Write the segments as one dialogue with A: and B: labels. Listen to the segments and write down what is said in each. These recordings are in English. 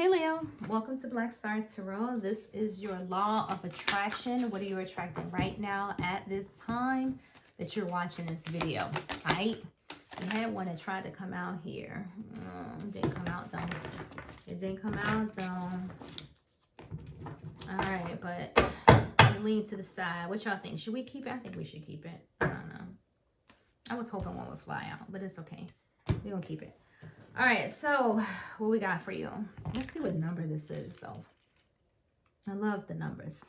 A: Hey Leo, welcome to Black Star Tarot. This is your law of attraction. What are you attracting right now at this time that you're watching this video, right? You had one that tried to come out here. Didn't come out though. It didn't come out though. All right, but let me lean to the side. What y'all think? Should we keep it? I think we should keep it. I don't know. I was hoping one would fly out, but it's okay. We're gonna keep it. All right, so what we got for you? Let's see what number this is. So I love the numbers.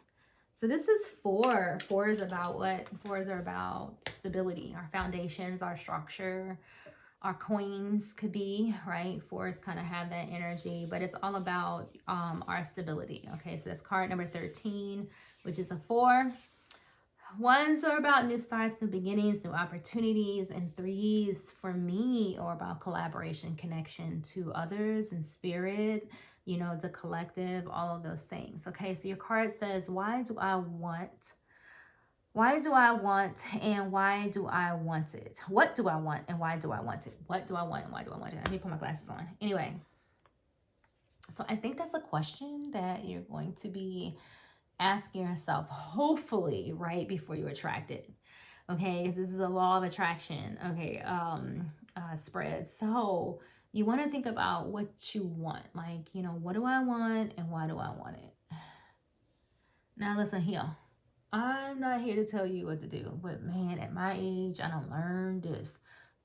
A: So this is 4. 4 is about what? 4s are about stability, our foundations, our structure, our coins could be, right? 4s kind of have that energy, but it's all about our stability. Okay, so that's card number 13, which is a 4. 1s are about new starts, new beginnings, new opportunities, and 3s for me are about collaboration, connection to others and spirit, you know, the collective, all of those things. Okay, so your card says, why do I want, and why do I want it? What do I want and why do I want it? What do I want and why do I want it? Let me put my glasses on. Anyway, so I think that's a question that you're going to be asking yourself, hopefully, right before you attract it. Okay, this is a law of attraction. Okay, spread. So you want to think about what you want. Like, you know, what do I want and why do I want it? Now listen here. I'm not here to tell you what to do, but man, at my age, I don't learn this,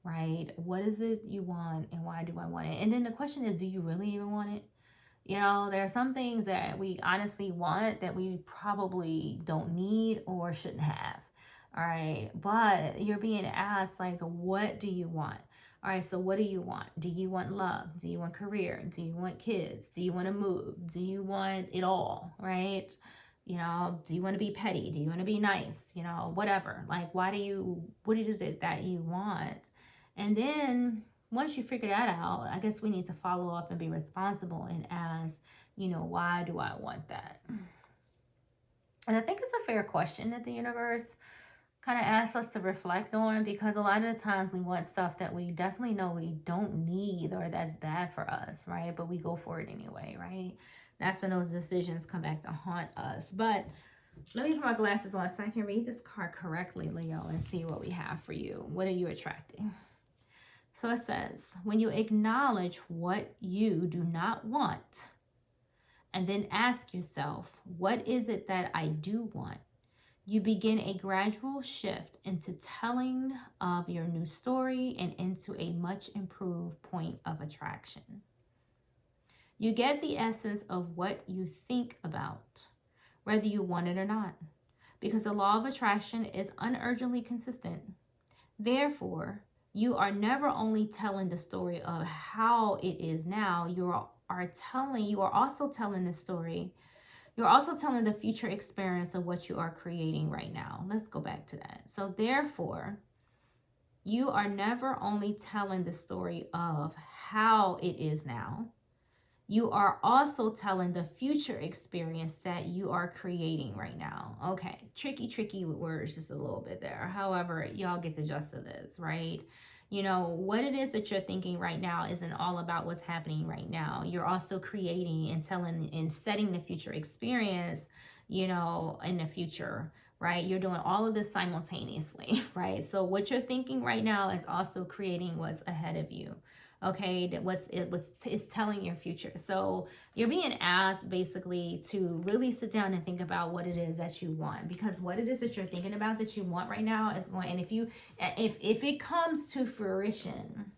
A: right? What is it you want and why do I want it? And then the question is, do you really even want it? You know, there are some things that we honestly want that we probably don't need or shouldn't have. All right. But you're being asked, like, what do you want? All right. So what do you want? Do you want love? Do you want career? Do you want kids? Do you want to move? Do you want it all? Right. You know, do you want to be petty? Do you want to be nice? You know, whatever. Like, what is it that you want? And then once you figure that out, I guess we need to follow up and be responsible and ask, you know, why do I want that? And I think it's a fair question that the universe kind of asks us to reflect on, because a lot of the times we want stuff that we definitely know we don't need or that's bad for us, right? But we go for it anyway, right? That's when those decisions come back to haunt us. But let me put my glasses on so I can read this card correctly, Leo, and see what we have for you. What are you attracting? So it says, when you acknowledge what you do not want, and then ask yourself, what is it that I do want? You begin a gradual shift into telling of your new story and into a much improved point of attraction. You get the essence of what you think about, whether you want it or not, because the law of attraction is unurgently consistent. Therefore, you are never only telling the story of how it is now, you are also telling the story. You're also telling the future experience of what you are creating right now. Let's go back to that. So therefore, you are never only telling the story of how it is now, you are also telling the future experience that you are creating right now. Okay, tricky with words just a little bit there. However, y'all get the gist of this, right? You know, what it is that you're thinking right now isn't all about what's happening right now. You're also creating and telling and setting the future experience, you know, in the future, right? You're doing all of this simultaneously, right? So what you're thinking right now is also creating what's ahead of you. Okay, it's telling your future. So you're being asked basically to really sit down and think about what it is that you want, because what it is that you're thinking about that you want right now is going, and if it comes to fruition,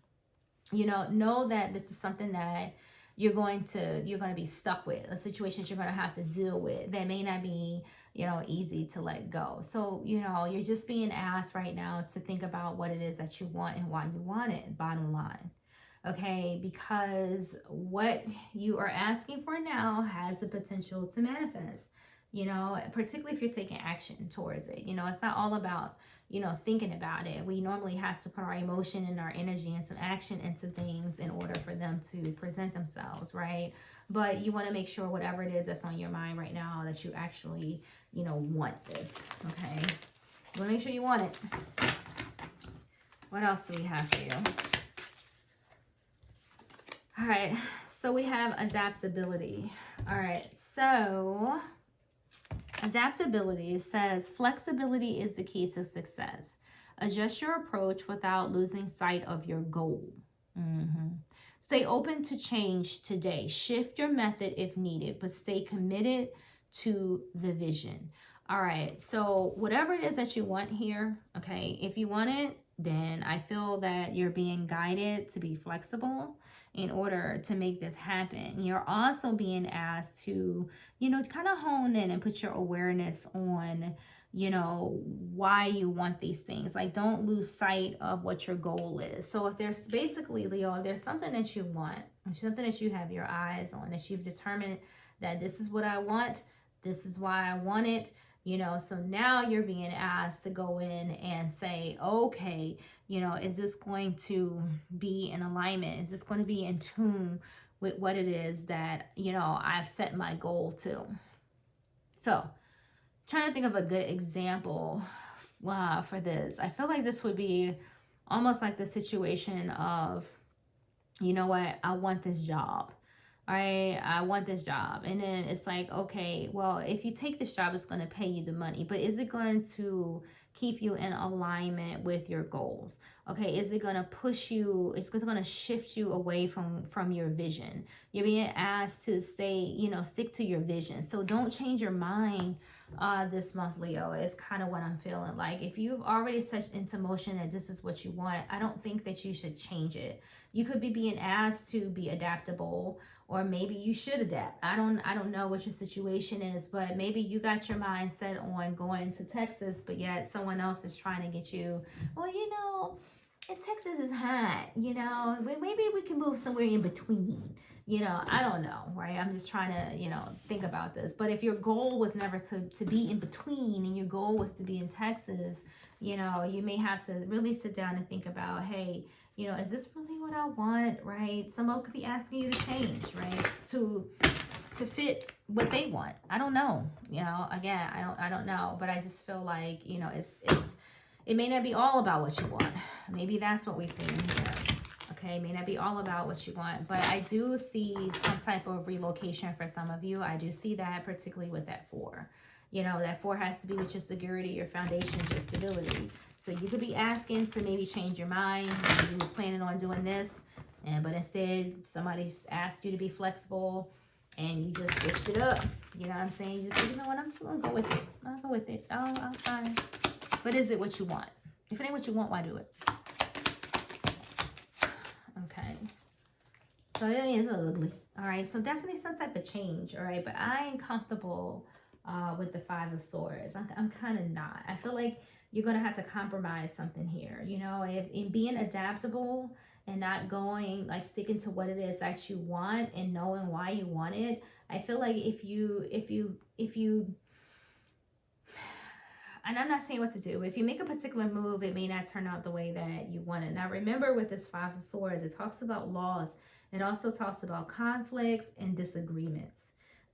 A: you know that this is something that you're going to be stuck with, a situation that you're going to have to deal with that may not be, you know, easy to let go. So, you know, you're just being asked right now to think about what it is that you want and why you want it, bottom line. Okay, because what you are asking for now has the potential to manifest, you know, particularly if you're taking action towards it. You know, it's not all about, you know, thinking about it. We normally have to put our emotion and our energy and some action into things in order for them to present themselves, right? But you want to make sure whatever it is that's on your mind right now that you actually, you know, want this, okay? You want to make sure you want it. What else do we have for you? All right, So we have adaptability. All right, so adaptability says flexibility is the key to success. Adjust your approach without losing sight of your goal. Stay open to change today. Shift your method if needed, but stay committed to the vision. All right, so whatever it is that you want here, okay, if you want it, then I feel that you're being guided to be flexible in order to make this happen. You're also being asked to, kind of hone in and put your awareness on, why you want these things. Like, don't lose sight of what your goal is. So if there's basically, Leo, if there's something that you want, something that you have your eyes on, that you've determined that this is what I want, this is why I want it, so now you're being asked to go in and say, okay, is this going to be in alignment? Is this going to be in tune with what it is that, I've set my goal to? So, trying to think of a good example for this. I feel like this would be almost like the situation of, you know what, I want this job. All right, I want this job. And then it's like, okay, well, if you take this job, it's going to pay you the money, but is it going to keep you in alignment with your goals? Okay, is it going to push you, it's going to shift you away from your vision? You're being asked to stay, stick to your vision. So don't change your mind this month, Leo, is kind of what I'm feeling. Like, if you've already set into motion that this is what you want, I don't think that you should change it. You could be being asked to be adaptable, or maybe you should adapt. I don't know what your situation is, but maybe you got your mind set on going to Texas, but yet someone else is trying to get you, well, if Texas is hot, maybe we can move somewhere in between. I don't know, right? I'm just trying to, think about this. But if your goal was never to be in between, and your goal was to be in Texas, you may have to really sit down and think about, hey, is this really what I want, right? Someone could be asking you to change, right? To fit what they want. I don't know. Again, I don't know, but I just feel like, it may not be all about what you want. Maybe that's what we see in here. Okay, it may not be all about what you want, but I do see some type of relocation for some of you. I do see that, particularly with that 4. That 4 has to be with your security, your foundation, your stability. So you could be asking to maybe change your mind. Maybe you were planning on doing this, but instead somebody's asked you to be flexible, and you just switched it up. You know what I'm saying? You just say, you know what, I'm still gonna go with it. I'll go with it. I'll fine. But is it what you want? If it ain't what you want, why do it? Okay. So it is ugly. All right. So definitely some type of change. All right. But I ain't comfortable with the 5 of Swords. I'm kind of not. I feel like you're going to have to compromise something here. If in being adaptable and not going, like, sticking to what it is that you want and knowing why you want it. I feel like if you and I'm not saying what to do. If you make a particular move, it may not turn out the way that you want it. Now, remember, with this 5 of Swords, it talks about laws. It also talks about conflicts and disagreements.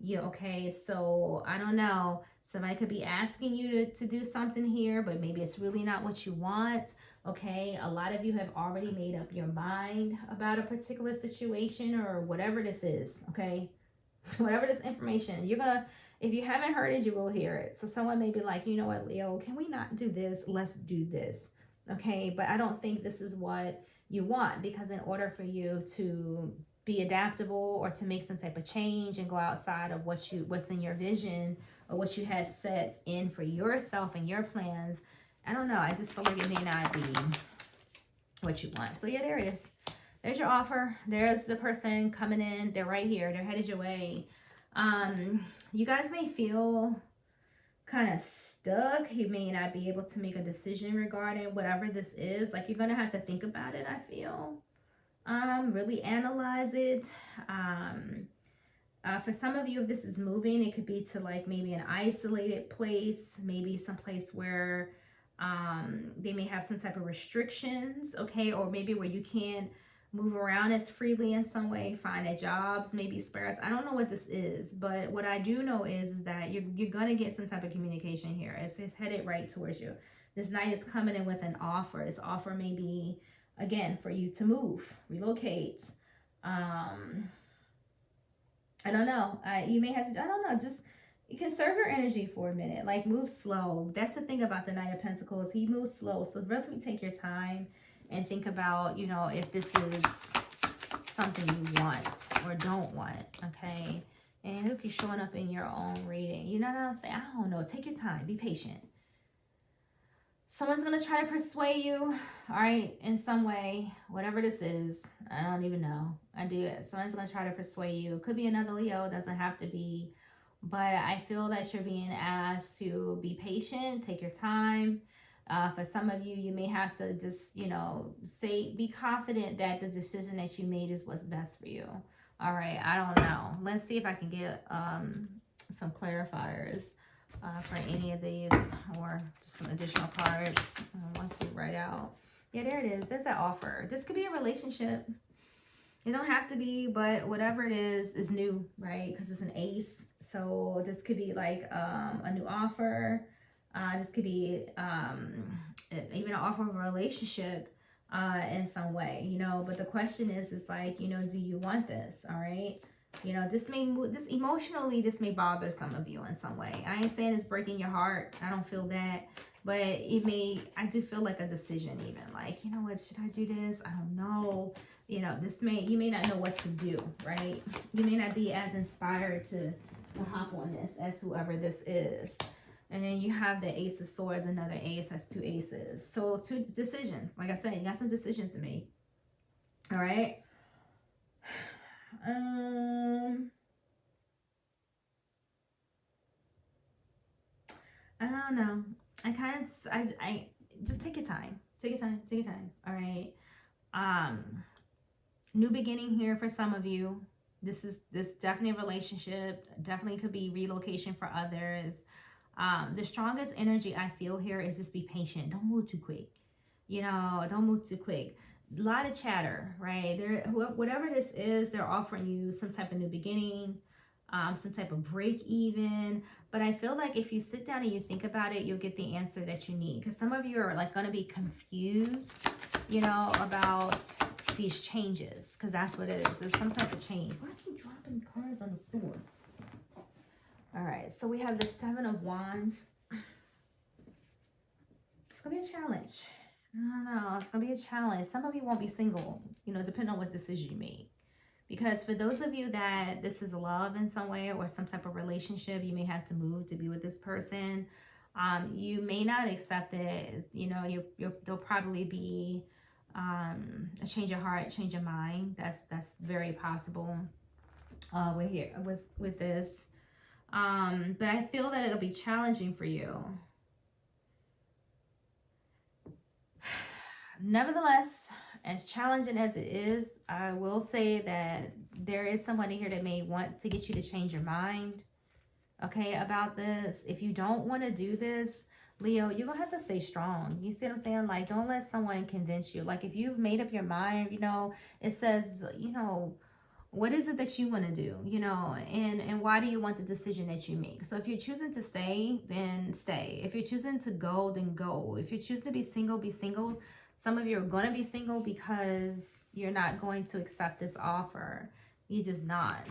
A: Okay, so I don't know. Somebody could be asking you to do something here, but maybe it's really not what you want. Okay, a lot of you have already made up your mind about a particular situation or whatever this is. Okay, whatever this information, if you haven't heard it, you will hear it. So someone may be like, you know what, Leo, can we not do this? Let's do this. Okay, but I don't think this is what you want, because in order for you to be adaptable or to make some type of change and go outside of what's in your vision or what you had set in for yourself and your plans, I don't know. I just feel like it may not be what you want. So yeah, there it is. There's your offer. There's the person coming in. They're right here. They're headed your way. You guys may feel kind of stuck. You may not be able to make a decision regarding whatever this is. Like, you're going to have to think about it, I feel. Really analyze it. For some of you, if this is moving, it could be to, like, maybe an isolated place, maybe some place where they may have some type of restrictions, okay, or maybe where you can't move around as freely in some way, find a jobs, maybe sparrows. I don't know what this is, but what I do know is that you're gonna get some type of communication here. It's headed right towards you. This Knight is coming in with an offer. This offer may be, again, for you to move, relocate, I don't know. You may have to, I don't know, just conserve your energy for a minute. Like, move slow. That's the thing about the Knight of Pentacles. He moves slow. So really take your time and think about, you know, if this is something you want or don't want, okay? And it'll be showing up in your own reading. You know what I'm saying? I don't know. Take your time. Be patient. Someone's going to try to persuade you, all right, in some way, whatever this is. I don't even know. I do it. Someone's going to try to persuade you. It could be another Leo. It doesn't have to be. But I feel that you're being asked to be patient, take your time. For some of you, you may have to just, you know, be confident that the decision that you made is what's best for you. All right, I don't know. Let's see if I can get some clarifiers for any of these, or just some additional cards. Once we write out. Yeah, there it is. There's that offer. This could be a relationship. It don't have to be, but whatever it is new, right? Because it's an ace. So this could be like a new offer. This could be even an offer of a relationship in some way, you know. But the question is like, you know, do you want this? All right. You know, this emotionally, this may bother some of you in some way. I ain't saying it's breaking your heart. I don't feel that. But it may, I do feel like a decision even. Like, you know what, should I do this? I don't know. You know, you may not know what to do, right? You may not be as inspired to hop on this as whoever this is. And then you have the Ace of Swords, another ace. That's two aces. So two decisions. Like I said, you got some decisions to make. All right. I don't know. I just take your time. Take your time. All right. New beginning here for some of you. This definitely a relationship. Definitely could be relocation for others. The strongest energy I feel here is just be patient. Don't move too quick. You know, don't move too quick. A lot of chatter, right? Whatever this is, they're offering you some type of new beginning, some type of break even. But I feel like if you sit down and you think about it, you'll get the answer that you need. Because some of you are like going to be confused, you know, about these changes. Because that's what it is. There's some type of change. Why do I keep dropping cards on the floor? All right, so we have the Seven of Wands. It's going to be a challenge. I don't know. It's going to be a challenge. Some of you won't be single, you know, depending on what decision you make. Because for those of you that this is love in some way or some type of relationship, you may have to move to be with this person. You may not accept it. You know, there'll probably be a change of heart, change of mind. That's very possible. We're here with this. But I feel that it'll be challenging for you. Nevertheless, as challenging as it is, I will say that there is somebody here that may want to get you to change your mind, okay, about this. If you don't want to do this, Leo, you're going to have to stay strong. You see what I'm saying? Like, don't let someone convince you. Like, if you've made up your mind, you know, it says, you know, what is it that you want to do, you know, and why do you want the decision that you make? So if you're choosing to stay, then stay. If you're choosing to go, then go. If you're choosing to be single, be single. Some of you are going to be single because you're not going to accept this offer. You're just not.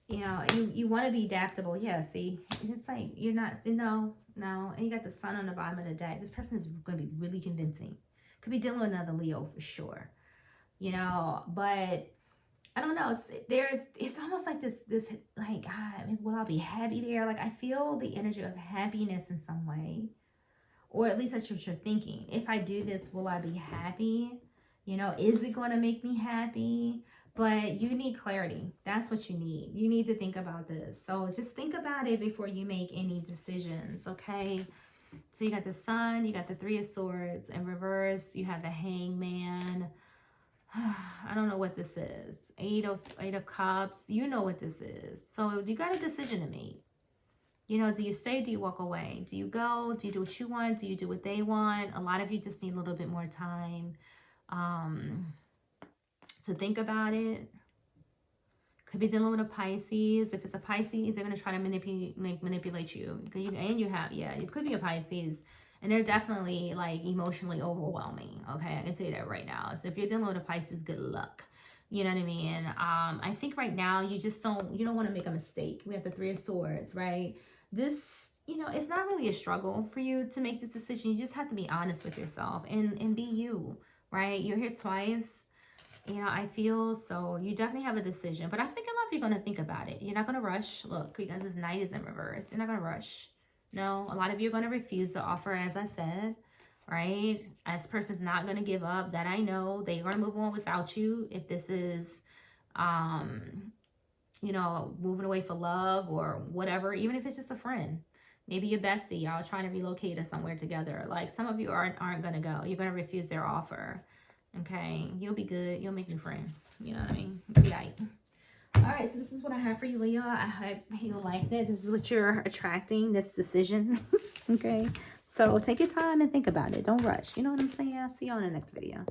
A: You know, you want to be adaptable. Yeah, see, it's just like you're not, no. And you got the Sun on the bottom of the deck. This person is going to be really convincing. Could be dealing with another Leo for sure. You know, but I don't know. It's almost like this like, God, will I be happy there? Like, I feel the energy of happiness in some way, or at least that's what you're thinking. If I do this, will I be happy? You know, is it going to make me happy? But you need clarity. That's what you need. You need to think about this. So just think about it before you make any decisions, okay? So you got the Sun, you got the Three of Swords. In reverse, you have the Hangman. I don't know what this is. Eight of Cups. You know what this is. So you got a decision to make. You know, do you stay? Do you walk away? Do you go? Do you do what you want? Do you do what they want? A lot of you just need a little bit more time to think about it. Could be dealing with a Pisces. If it's a Pisces, they're going to try to manipulate you. It could be a Pisces. And they're definitely like emotionally overwhelming. Okay, I can say that right now. So if you're dealing with a Pisces, good luck. You know what I mean? I think right now you don't want to make a mistake. We have the Three of Swords, right? This, it's not really a struggle for you to make this decision. You just have to be honest with yourself and be you, right? You're here twice. I feel so you definitely have a decision, but I think in life you're going to think about it. You're not going to rush. Look, because this Knight is in reverse. You're not going to rush. No, a lot of you are going to refuse the offer, as I said, right? This person's not going to give up. That I know. They're going to move on without you. If this is, moving away for love or whatever, even if it's just a friend. Maybe your bestie, y'all trying to relocate to somewhere together. Like some of you aren't going to go. You're going to refuse their offer. Okay, you'll be good. You'll make new friends. You know what I mean? Right. All right, so this is what I have for you, Leo. I hope you like that. This is what you're attracting, this decision. Okay, so take your time and think about it. Don't rush. You know what I'm saying? I'll see you on the next video.